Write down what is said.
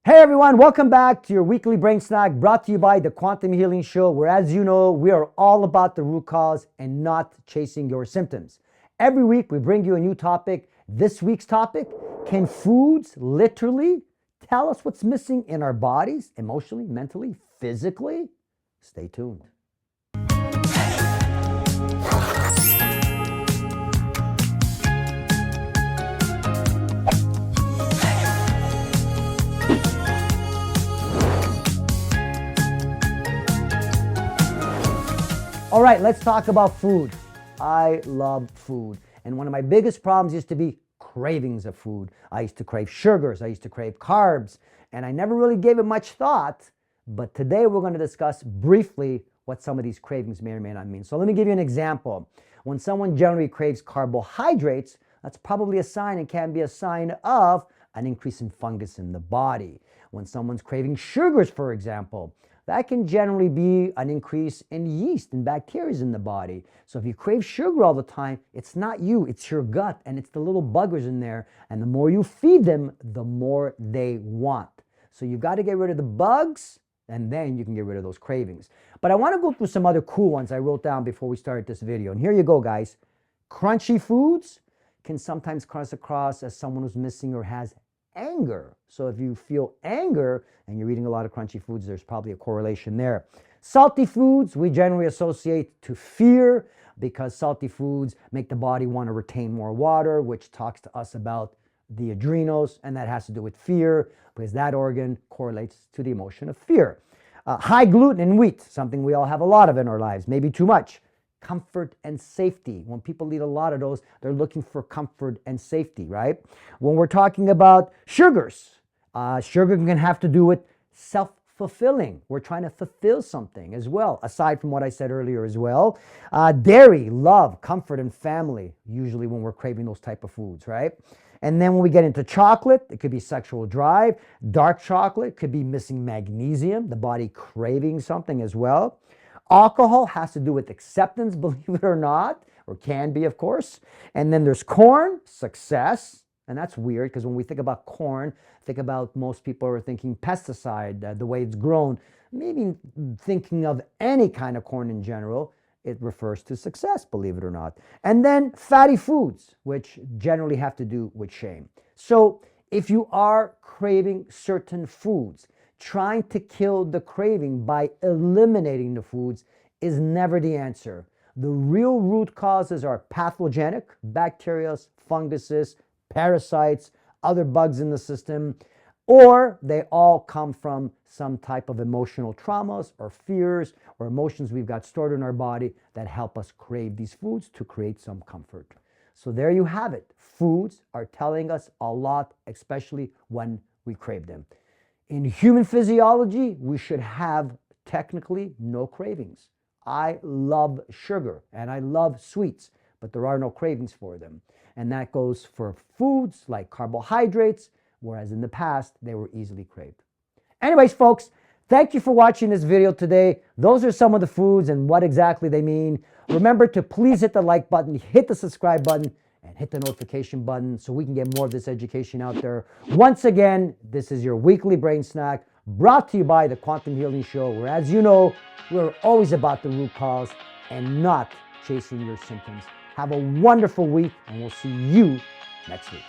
Hey everyone, welcome back to your weekly brain snack brought to you by the Quantum Healing Show, where, as you know, we are all about the root cause and not chasing your symptoms. Every week we bring you a new topic. This week's topic: can foods literally tell us what's missing in our bodies, emotionally, mentally, physically? Stay tuned. All right, let's talk about food. I love food. And one of my biggest problems used to be cravings of food. I used to crave sugars. I used to crave carbs. And I never really gave it much thought. But today we're going to discuss briefly what some of these cravings may or may not mean. So let me give you an example. When someone generally craves carbohydrates, that's probably a sign and can be a sign of an increase in fungus in the body. When someone's craving sugars, for example, that can generally be an increase in yeast and bacteria in the body. So if you crave sugar all the time, it's not you, it's your gut, and it's the little buggers in there. And the more you feed them, the more they want. So you've got to get rid of the bugs, and then you can get rid of those cravings. But I want to go through some other cool ones I wrote down before we started this video. And here you go, guys. Crunchy foods can sometimes cross across as someone who's missing or has anger. So if you feel anger and you're eating a lot of crunchy foods, there's probably a correlation there. Salty foods we generally associate to fear, because salty foods make the body want to retain more water, which talks to us about the adrenals, and that has to do with fear because that organ correlates to the emotion of fear. High gluten and wheat, something we all have a lot of in our lives, maybe too much. Comfort and safety. When people eat a lot of those, they're looking for comfort and safety, right? When we're talking about sugars, sugar can have to do with self-fulfilling. We're trying to fulfill something as well, aside from what I said earlier as well. Dairy, love, comfort, and family, usually when we're craving those type of foods, right? And then when we get into chocolate, it could be sexual drive. Dark chocolate could be missing magnesium, the body craving something as well. Alcohol has to do with acceptance, believe it or not, or can be, of course. And then there's corn, success. And that's weird because when we think about corn, think about most people are thinking pesticide, the way it's grown. Maybe thinking of any kind of corn in general, it refers to success, believe it or not. And then fatty foods, which generally have to do with shame. So if you are craving certain foods, trying to kill the craving by eliminating the foods is never the answer. The real root causes are pathogenic, bacteria, funguses, parasites, other bugs in the system, or they all come from some type of emotional traumas or fears or emotions we've got stored in our body that help us crave these foods to create some comfort. So there you have it. Foods are telling us a lot, especially when we crave them. In human physiology, we should have technically no cravings. I love sugar and I love sweets, but there are no cravings for them. And that goes for foods like carbohydrates, whereas in the past, they were easily craved. Anyways, folks, thank you for watching this video today. Those are some of the foods and what exactly they mean. Remember to please hit the like button, hit the subscribe button, and hit the notification button so we can get more of this education out there. Once again, this is your weekly brain snack brought to you by the Quantum Healing Show, where, as you know, we're always about the root cause and not chasing your symptoms. Have a wonderful week, and we'll see you next week.